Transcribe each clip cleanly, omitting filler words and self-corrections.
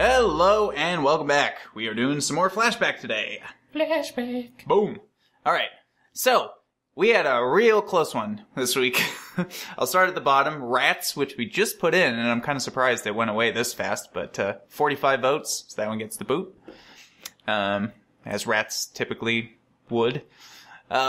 Hello and welcome back. We are doing some more Flashback today. Flashback. Boom. Alright, so we had a real close one this week. I'll start at the bottom. Rats, which we just put in, and I'm kind of surprised it went away this fast, but 45 votes, so that one gets the boot. As rats typically would.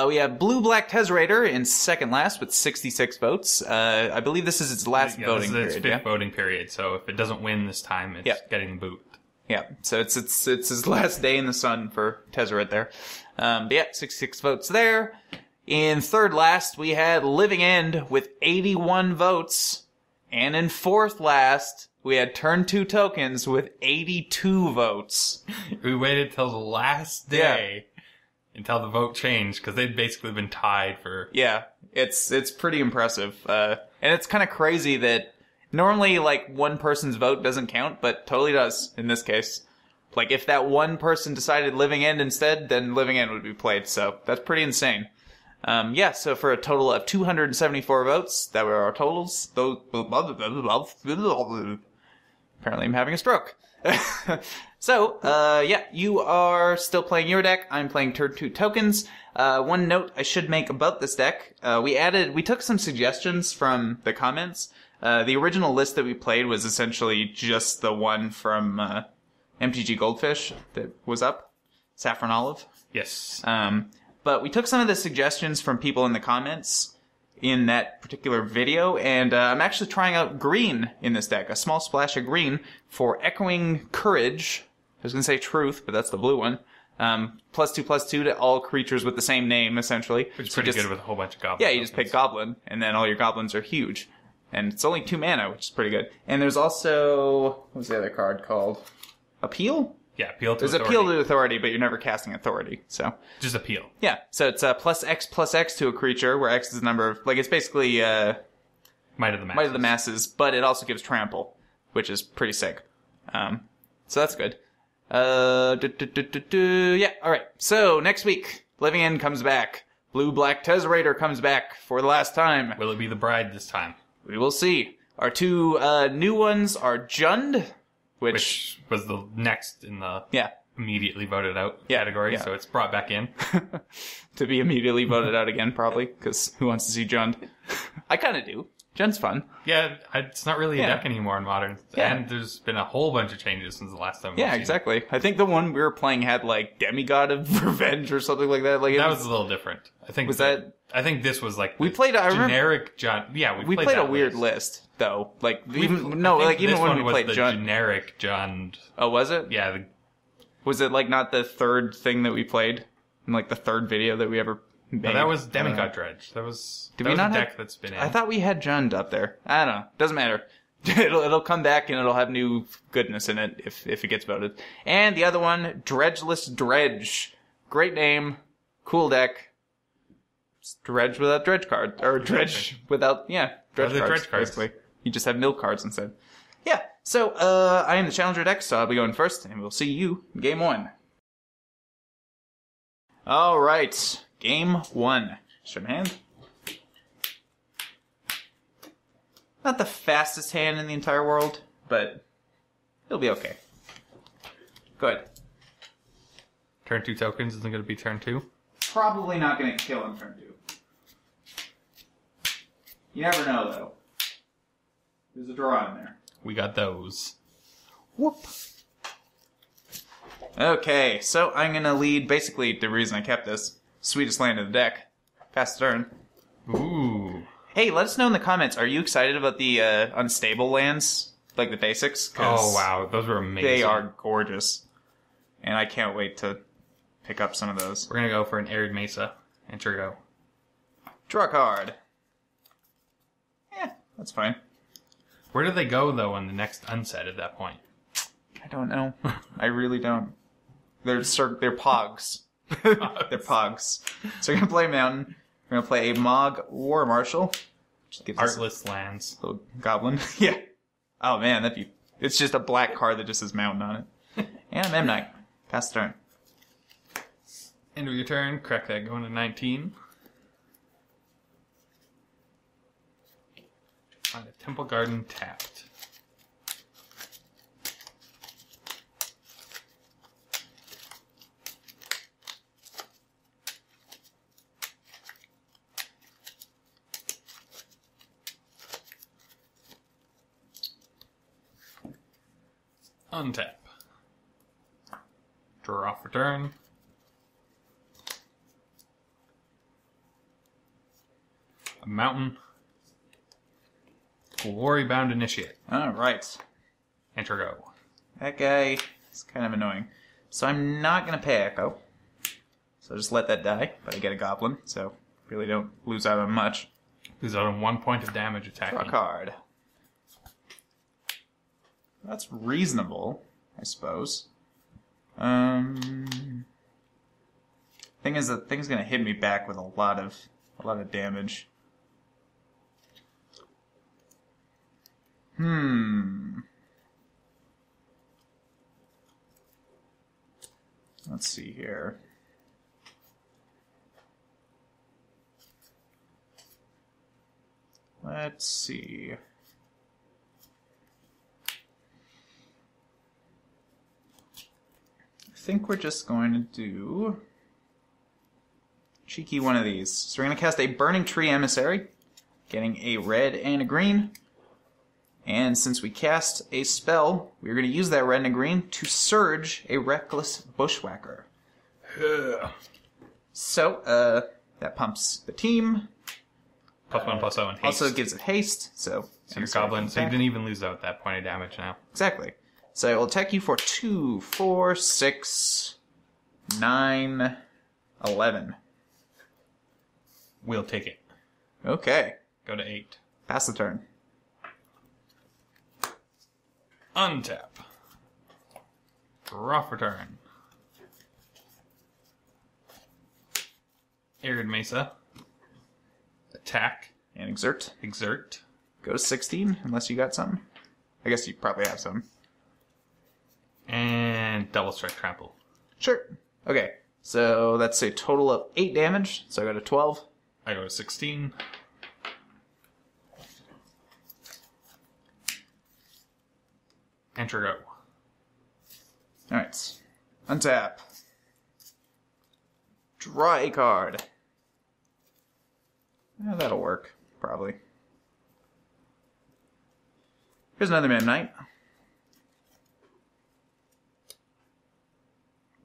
We have Blue-Black Tezzerator in second last with 66 votes. I believe this is its last voting period. This is its fifth voting period, so if it doesn't win this time, it's getting the boot. Yeah, so it's his last day in the sun for Tezzeret there. But yeah, 66 votes there. In third last, we had Living End with 81 votes. And in fourth last, we had Turn 2 Tokens with 82 votes. We waited till the last day until the vote changed, because they'd basically been tied for... Yeah, it's pretty impressive. And it's kind of crazy that normally, like, one person's vote doesn't count, but totally does in this case. Like, if that one person decided Living End instead, then Living End would be played, so that's pretty insane. Yeah, so for a total of 274 votes, that were our totals. Apparently I'm having a stroke. So, yeah, you are still playing your deck. I'm playing Turn 2 Tokens. One note I should make about this deck. We took some suggestions from the comments. The original list that we played was essentially just the one from, MtG Goldfish that was up. Saffron Olive. Yes. But we took some of the suggestions from people in the comments in that particular video, and I'm actually trying out green in this deck. A small splash of green for Echoing Courage. I was going to say Truth, but that's the blue one. +2/+2 to all creatures with the same name, essentially. Which is pretty good with a whole bunch of goblins. Yeah, you just pick Goblin, and then all your goblins are huge. And it's only 2 mana, which is pretty good. And there's also... what was the other card called? Appeal? Yeah, Appeal to There's Authority. Appeal to Authority, but you're never casting Authority, so... Just Appeal. Yeah, so it's +X to a creature, where X is the number of... Like, it's basically, Might of the Masses. Might of the Masses, but it also gives Trample, which is pretty sick. So that's good. Yeah, alright. So, next week, Living End comes back. Blue-Black Tezzerator comes back for the last time. Will it be the bride this time? We will see. Our 2 new ones are Jund, which was the next in the immediately voted out category, so it's brought back in. To be immediately voted out again, probably, because who wants to see Jund? I kind of do. Jund's fun. Yeah, it's not really a deck anymore in Modern. Yeah. And there's been a whole bunch of changes since the last time we've Yeah, seen exactly. it. I think the one we were playing had, like, Demigod of Revenge or something like that. Like, that was a little different. I think I think this was like we played. I remember generic Jund. Yeah, we played a weird list though. Like even when we played Jund, generic Jund. Oh, was it? Yeah. Was it like not the third thing that we played in like the third video that we ever made? No, that was Demigod Dredge. That was Did we not a have, deck that's been in. I thought we had Jund up there. I don't know. Doesn't matter. It'll come back and it'll have new goodness in it if it gets voted. And the other one, Dredgeless Dredge. Great name, cool deck. Dredge without dredge card. Or dredge without, dredge cards, basically. You just have milk cards instead. Yeah, so, I am the challenger deck, so I'll be going first, and we'll see you in game 1. Alright, game 1. Show my hand. Not the fastest hand in the entire world, but it'll be okay. Go ahead. Turn 2 tokens isn't going to be turn 2? Probably not going to kill him turn 2. You never know, though. There's a draw in there. We got those. Whoop. Okay, so I'm going to lead, basically, the reason I kept this, sweetest land in the deck. Fast turn. Ooh. Hey, let us know in the comments, are you excited about the unstable lands? Like the basics? Oh, wow. Those were amazing. They are gorgeous. And I can't wait to pick up some of those. We're going to go for an Arid Mesa. Enter go. Draw a card. That's fine. Where do they go, though, on the next unset at that point? I don't know. I really don't. They're pogs. They're pogs. So we're going to play a mountain. We're going to play a Mog War Marshal. Artless lands. Little goblin. Yeah. Oh, man, it's just a black card that just says mountain on it. And I'm M-Knight. Pass the turn. End of your turn. Correct that. Going to 19. Find a Temple Garden tapped. Untap. Draw off return. A mountain. Glory Bound Initiate. Alright. Enter go. That guy is kind of annoying. So I'm not going to pay Echo. So just let that die, but I get a Goblin, so really don't lose out on much. Lose out on 1 point of damage attacking. Draw a card. That's reasonable, I suppose. Thing is, the thing's gonna hit me back with a lot of damage. Let's see here. Let's see. I think we're just going to do cheeky one of these. So we're going to cast a Burning Tree Emissary, getting a red and a green. And since we cast a spell, we're going to use that red and a green to surge a Reckless Bushwhacker. So, that pumps the team. +1/+0 and haste. Also gives it haste, so your goblin, so you didn't even lose out that point of damage now. Exactly. So it will attack you for 2, 4, 6, 9, 11. We'll take it. Okay. Go to 8. Pass the turn. Untap. Draw for turn. Arid Mesa. Attack. And exert. Exert. Go to 16, unless you got something. I guess you probably have some. And double strike trample. Sure. Okay. So that's a total of 8 damage. So I go to 12. I go to 16. Enter go. Alright. Untap. Draw a card. Yeah, that'll work. Probably. Here's another Midnight.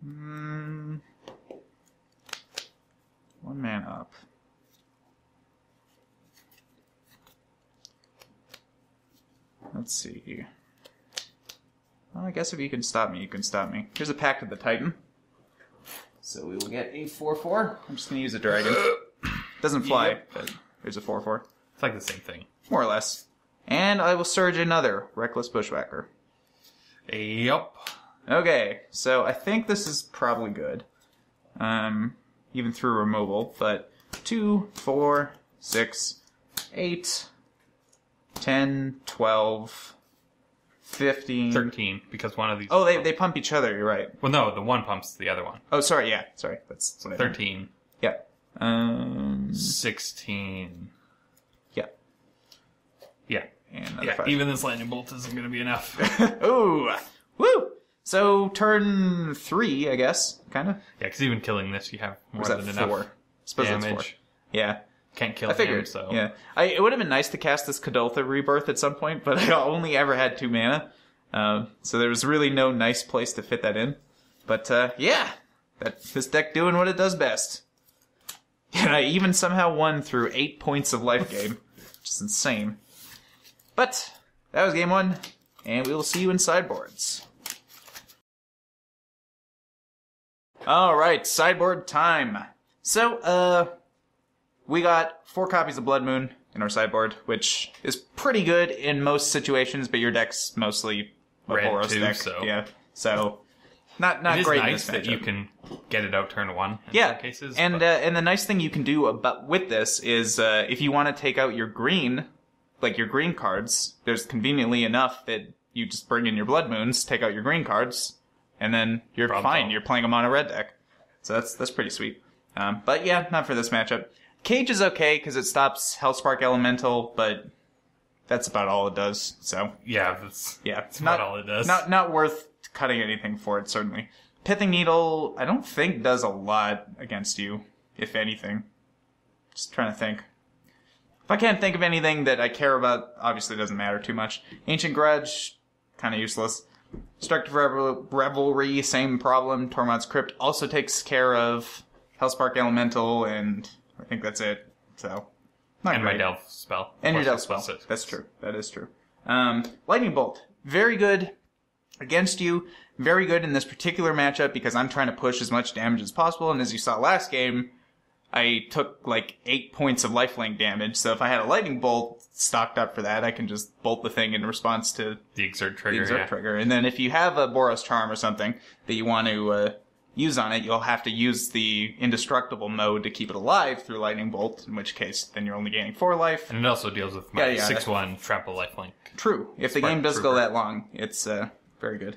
One man up. Let's see. Well, I guess if you can stop me, you can stop me. Here's a Pact of the Titan. So we will get a 4/4. I'm just going to use a dragon. Doesn't fly, Yep. but there's a 4/4. It's like the same thing. More or less. And I will surge another Reckless Bushwhacker. Yup. Okay, so I think this is probably good. Even through removal, but 2, 4, 6, 8, 10, 12, 15... 13, because one of these... Oh, they pump each other, you're right. Well, no, the one pumps the other one. Oh, sorry, yeah, sorry. That's what I meant. 13. Yeah. 16. Yeah. Yeah. And another Yeah, 5. even this lightning bolt isn't going to be enough. Ooh! Woo! So, turn 3, I guess, kind of. Yeah, because even killing this, you have more Or is that than 4? enough I suppose damage. that's 4. Yeah. Can't kill I figured, him, so... yeah. It would have been nice to cast this Kadoltha Rebirth at some point, but I only ever had 2 mana. So there was really no nice place to fit that in. But, yeah. This deck doing what it does best. And I even somehow won through 8 points of life gain. Which is insane. But, that was game 1. And we will see you in sideboards. Alright, sideboard time. So, we got 4 copies of Blood Moon in our sideboard, which is pretty good in most situations, but your deck's mostly a Red Boros too, deck. so... Yeah, so not It is great in nice this that matchup. you can get it out turn 1 in Yeah, some cases. and the nice thing you can do with this is if you want to take out your green, like your green cards, there's conveniently enough that you just bring in your Blood Moons, take out your green cards, and then you're Problem fine. solved. You're playing them on a red deck. So that's pretty sweet. But yeah, not for this matchup. Cage is okay because it stops Hellspark Elemental, but that's about all it does. So yeah, that's not all it does. Not worth cutting anything for it, certainly. Pithing Needle, I don't think does a lot against you, if anything. Just trying to think. If I can't think of anything that I care about, obviously it doesn't matter too much. Ancient Grudge, kind of useless. Destructive Revelry, same problem. Tormod's Crypt also takes care of Hellspark Elemental, and I think that's it. So, not and great. my Delve spell. And your Delve Plus spell. 6. That's true. That is true. Lightning Bolt. Very good against you. Very good in this particular matchup because I'm trying to push as much damage as possible. And as you saw last game, I took like 8 points of lifelink damage. So if I had a Lightning Bolt stocked up for that, I can just bolt the thing in response to The Exert trigger. the Exert trigger. And then if you have a Boros Charm or something that you want to use on it, you'll have to use the indestructible mode to keep it alive through Lightning Bolt, in which case then you're only gaining 4 life. And it also deals with my 6/1 trample lifelink. True. If the game does go that long, it's very good.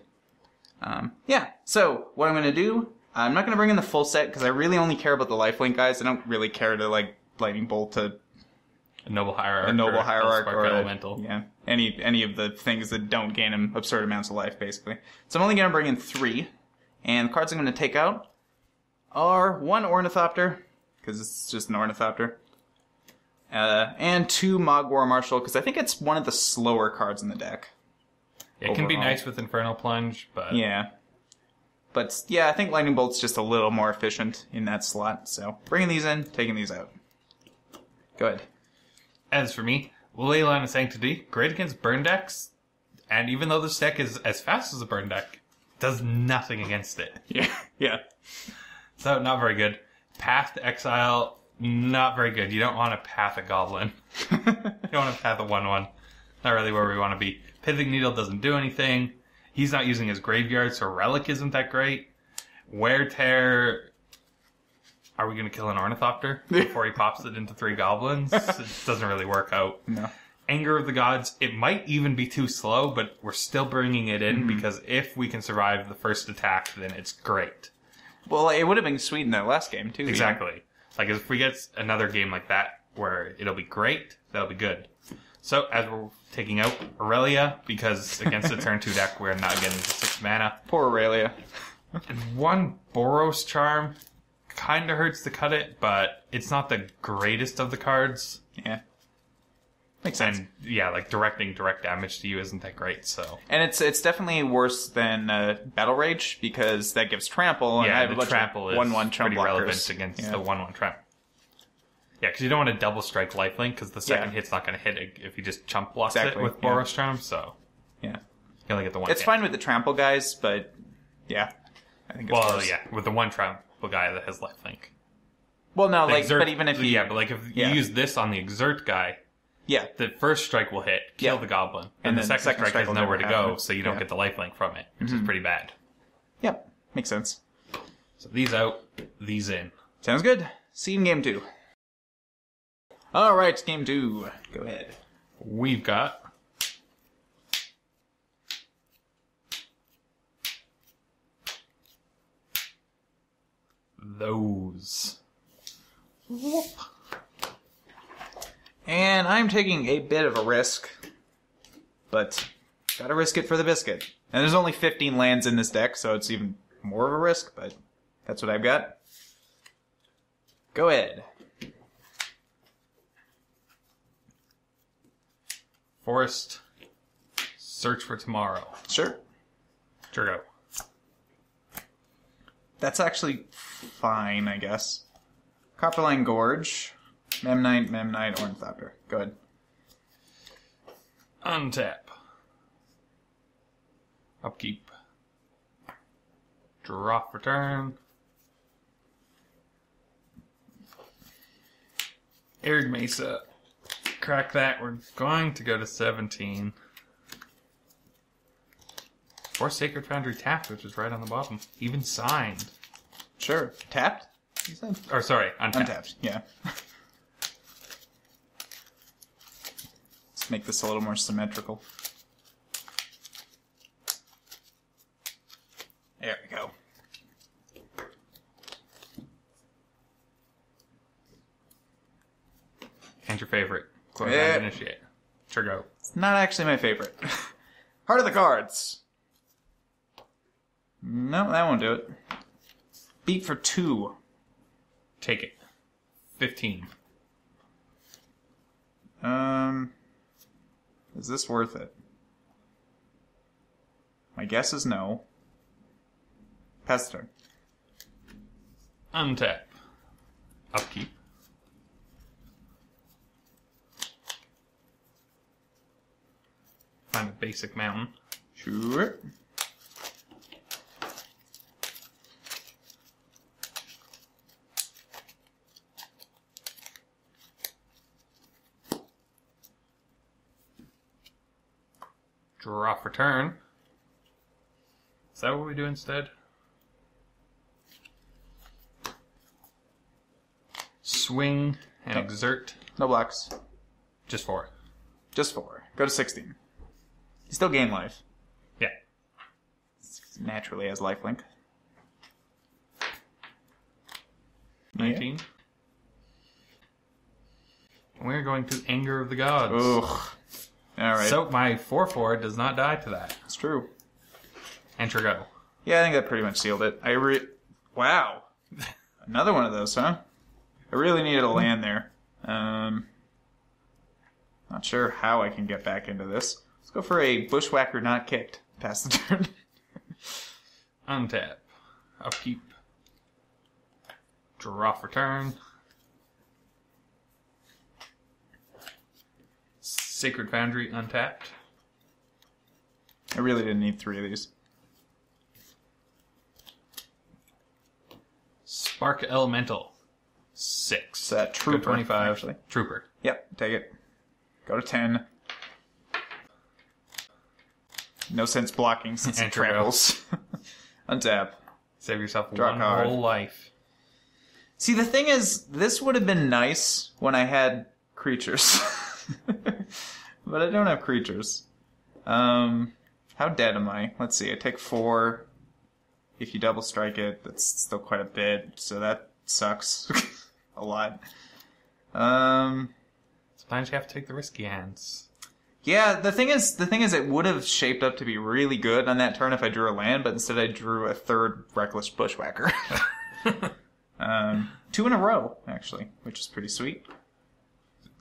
So what I'm going to do, I'm not going to bring in the full set because I really only care about the lifelink guys. I don't really care to like Lightning Bolt to A Noble Hierarch. or Elemental. any of the things that don't gain him absurd amounts of life, basically. So I'm only going to bring in 3. And the cards I'm going to take out are 1 Ornithopter, because it's just an Ornithopter, and 2 Mogwar Marshal, because I think it's one of the slower cards in the deck. It can be nice with Infernal Plunge, but... Yeah. But, yeah, I think Lightning Bolt's just a little more efficient in that slot. So, bringing these in, taking these out. Go ahead. As for me, Ley Line of Sanctity, great against burn decks, and even though this deck is as fast as a burn deck, does nothing against it. Yeah. So, not very good. Path to Exile, not very good. You don't want to path a Goblin. You don't want to path a 1/1. Not really where we want to be. Pithing Needle doesn't do anything. He's not using his graveyard, so Relic isn't that great. Wear Tear... Are we going to kill an Ornithopter before he pops it into 3 Goblins? It doesn't really work out. No. Anger of the Gods, it might even be too slow, but we're still bringing it in because if we can survive the first attack, then it's great. Well, it would have been sweet in that last game, too. Exactly. Yeah. Like, if we get another game like that where it'll be great, that'll be good. So, as we're taking out Aurelia, because against the turn 2 deck, we're not getting to 6 mana. Poor Aurelia. And 1 Boros Charm kind of hurts to cut it, but it's not the greatest of the cards. Yeah. Makes sense. And, yeah, like, directing direct damage to you isn't that great, so... And it's definitely worse than Battle Rage, because that gives Trample, and I have a bunch Trample of 1/1 Trump pretty blockers. relevant against the 1/1 Trample. Yeah, because you don't want to double strike lifelink, because the second hit's not going to hit it if you just chump blocks it with Boros Charm, so... Yeah. You only get the 1 It's fine with the Trample guys, but, yeah. I think it's worse. Yeah, with the 1 Trample guy that has lifelink. Well, no, like, Exert, but even if you... Yeah, but like, if you use this on the Exert guy... Yeah. The first strike will hit, kill the Goblin. And the second strike has nowhere to go, so you don't get the lifelink from it, which is pretty bad. Yep. Makes sense. So these out, these in. Sounds good. See you in game 2. Alright, game 2. Go ahead. We've got... those. Whoop. And I'm taking a bit of a risk, but gotta risk it for the biscuit. And there's only 15 lands in this deck, so it's even more of a risk, but that's what I've got. Go ahead. Forest. Search for Tomorrow. Sure. Go. That's actually fine, I guess. Copperline Gorge. Memnite, Ornithopter. Go ahead. Untap. Upkeep. Drop return. Arid Mesa. Crack that. We're going to go to 17. Or Sacred Foundry tapped, which is right on the bottom. Even signed. Sure. Tapped? You said? Or sorry, untapped. Untapped, yeah. Let's make this a little more symmetrical. There we go. And your favorite. Close and initiate. Go. It's not actually my favorite. Heart of the Cards. No, that won't do it. Beat for 2. Take it. 15. Is this worth it? My guess is no. Pass the turn. Untap. Upkeep. Find a basic mountain. Sure. Draw for turn. Is that what we do instead? Swing and exert. No blocks. Just 4. Just 4. Go to 16. You still gain life. Yeah. Naturally has lifelink. 19. Yeah. We're going to Anger of the Gods. Ugh. Alright. So my 4/4 does not die to that. It's true. Enter go. Yeah, I think that pretty much sealed it. Wow. Another one of those, huh? I really needed a land there. Not sure how I can get back into this. Let's go for a Bushwhacker not kicked. Pass the turn. Untap. Upkeep. Draw for turn. Sacred Foundry untapped. I really didn't need 3 of these. Spark Elemental. 6. Trooper, Go 25. actually. Trooper. Yep, take it. Go to 10. No sense blocking since it Enter go. travels. Untap. Save yourself Draw one card. whole life. See, the thing is, this would have been nice when I had creatures. But I don't have creatures. How dead am I? Let's see, I take 4. If you double strike it, that's still quite a bit, so that sucks. A lot. Sometimes you have to take the risky hands. Yeah, the thing is, it would have shaped up to be really good on that turn if I drew a land, but instead I drew a 3rd Reckless Bushwhacker. 2 in a row, actually, which is pretty sweet.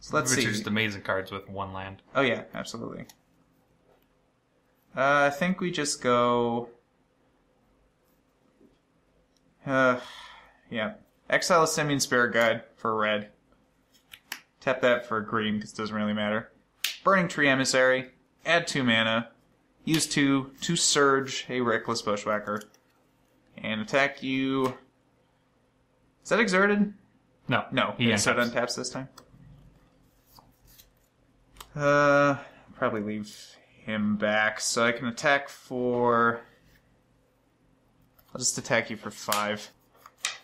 So let's see. Which are just amazing cards with 1 land. Oh yeah, absolutely. I think we just go... yeah. Exile a Simian Spirit Guide for red. Tap that for green, because it doesn't really matter. Burning Tree Emissary. Add 2 mana. Use 2 to Surge a Reckless Bushwhacker. And attack you... Is that exerted? No. No, He it said untaps. untaps this time. Probably leave him back, so I can attack for... I'll just attack you for 5.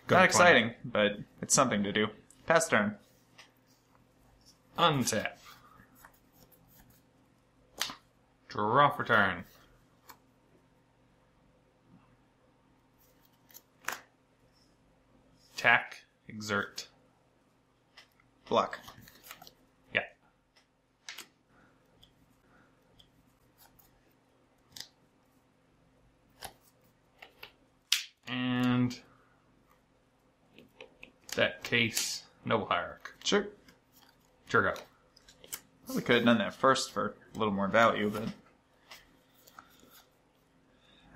Go Not 20. exciting, but it's something to do. Pass turn. Untap. Draw for turn. Attack. Exert. Block. Yeah. And that case, Noble Hierarch. Sure. Sure go. Probably could have done that first for a little more value, but...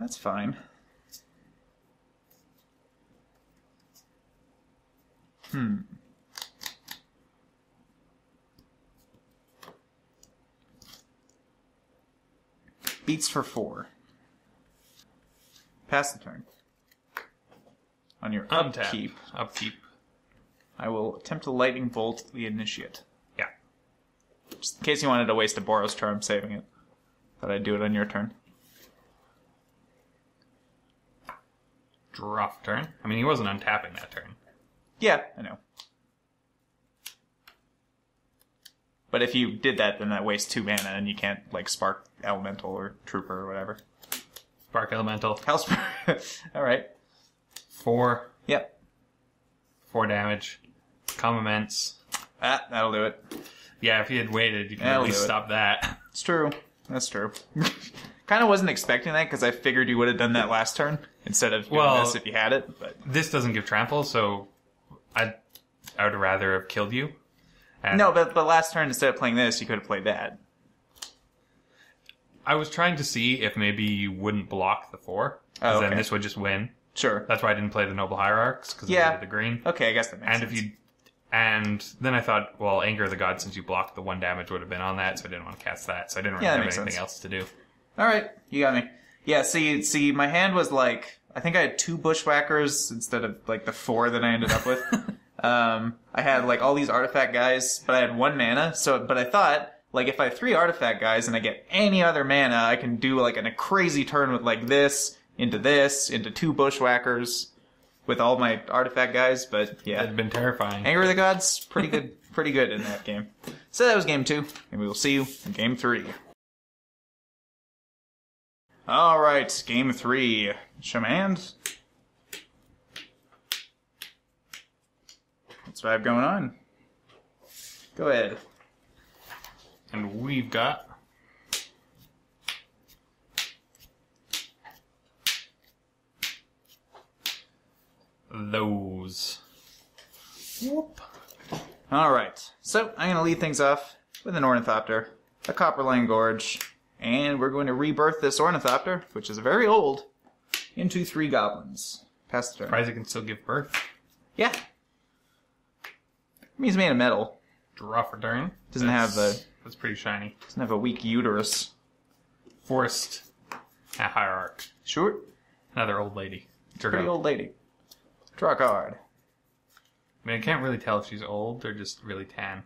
That's fine. Beats for 4. Pass the turn. On your Untap. upkeep, Upkeep. I will attempt to Lightning Bolt the Initiate. Yeah. Just in case you wanted to waste a Boros turn, I'm saving it. Thought I'd do it on your turn. Draw for turn. I mean, he wasn't untapping that turn. Yeah, I know. But if you did that, then that wastes 2 mana, and you can't, like, Spark Elemental or Trooper or whatever. Spark Elemental. Hellspark. Alright. 4. Yep. 4 damage. Come immense. Ah, that'll do it. Yeah, if you had waited, you could That'll at least do it. stop that. It's true. That's true. Kind of wasn't expecting that, because I figured you would have done that last turn, instead of doing this if you had it, but... This doesn't give trample, so I would rather have killed you. And No, but last turn, instead of playing this, you could have played that. I was trying to see if maybe you wouldn't block the 4. Because then this would just win. Sure. That's why I didn't play the Noble Hierarchs, because I needed the green. Okay, I guess that makes sense. And then I thought, well, Anger of the Gods, since you blocked the 1 damage, would have been on that, so I didn't want to cast that. So I didn't really have anything else to do. Alright, you got me. Yeah, see, my hand was like, I think I had 2 Bushwhackers instead of like the 4 that I ended up with. I had like all these artifact guys, but I had 1 mana, but I thought, like if I have 3 artifact guys and I get any other mana, I can do like a crazy turn with like this, into 2 Bushwhackers with all my artifact guys, but yeah. It'd been terrifying. Anger of the Gods, pretty good in that game. So that was game 2, and we will see you in game 3. Alright, game 3. Show my hand. What's what I have going on? Go ahead. And we've got... those. Whoop. Alright, so I'm going to lead things off with an Ornithopter, a Copperline Gorge, and we're going to rebirth this Ornithopter, which is very old, into 3 Goblins. Pass the turn. Surprised it can still give birth. Yeah. I mean, he's made of metal. Draw for turn. That's pretty shiny. Doesn't have a weak uterus. Forced a Hierarch. Sure. Another old lady. Pretty old lady. Draw a card. I mean, I can't really tell if she's old or just really tan.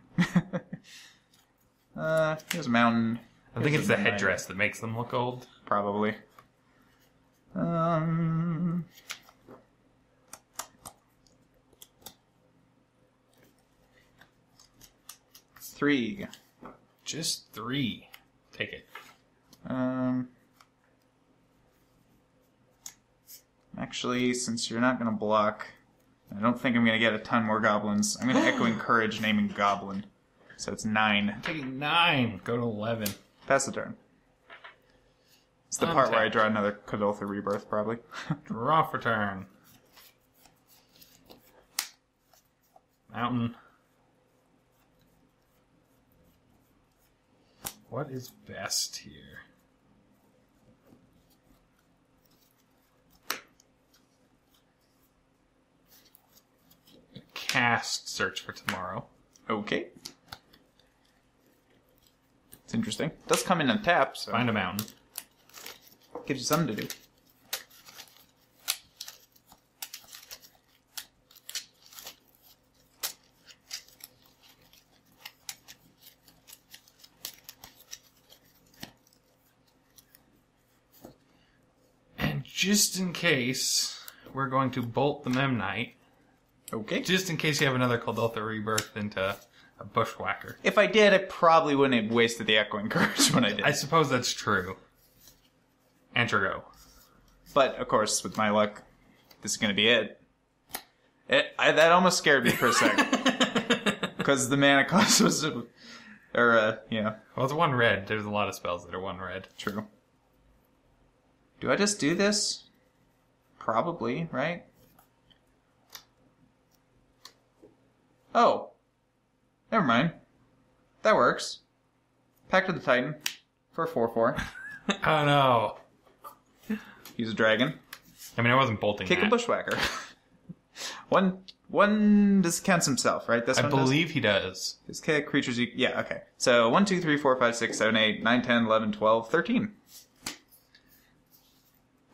Here's a mountain. I think it's the headdress that makes them look old. Probably. 3. Just 3. Take it. Actually, since you're not going to block, I don't think I'm going to get a ton more goblins. I'm going to Echo Encourage naming Goblin. So it's 9. I'm taking 9. Go to 11. Pass the turn. It's the part where I draw another Kadoltha Rebirth, probably. Draw for turn. Mountain. What is best here? Cast Search for Tomorrow. Okay. It's interesting. It does come in on tap, so... Find a mountain. Gives you something to do. And just in case, we're going to bolt the Memnite. Okay. Just in case you have another Kadoltha Rebirth into a Bushwhacker. If I did, I probably wouldn't have wasted the Echoing Courage when I did. I suppose that's true. Enter go. But, of course, with my luck, this is going to be it. That almost scared me for a second. Because the mana cost was... yeah. Well, it's 1 red. There's a lot of spells that are 1 red. True. Do I just do this? Probably, right? Oh. Never mind. That works. Pact of the Titan for a 4/4. Oh no. Use a dragon. I mean, I wasn't bolting Kick that. a Bushwhacker. One this counts himself, right? This I one believe he does. His kick, creatures you... Yeah, okay. So 1, 2, 3, 4, 5, 6, 7, 8, 9, 10, 11, 12, 13.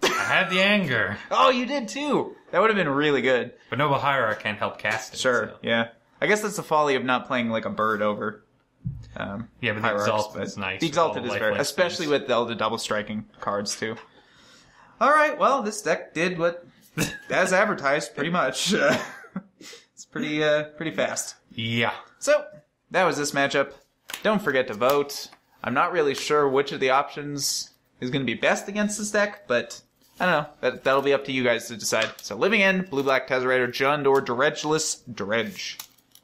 I had the anger. Oh, you did too! That would have been really good. But Noble Hierarch can't help cast it. Sure, So. yeah. I guess that's the folly of not playing like a bird over. Yeah, but the Hierarchs, Exalted is nice. The Exalted is very... Especially with all the double striking cards too. Alright, well, this deck did what... as advertised, pretty much. It's pretty fast. Yeah. So, that was this matchup. Don't forget to vote. I'm not really sure which of the options is going to be best against this deck, but I don't know. That'll be up to you guys to decide. So, Living End, Blue-Black Tesserator, Jund, or Dredgeless Dredge.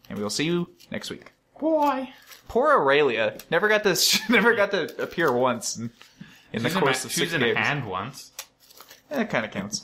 And we'll see you next week. Boy. Poor Aurelia. Never got to appear once in the course of 6 games. She was in a hand once. It kind of counts.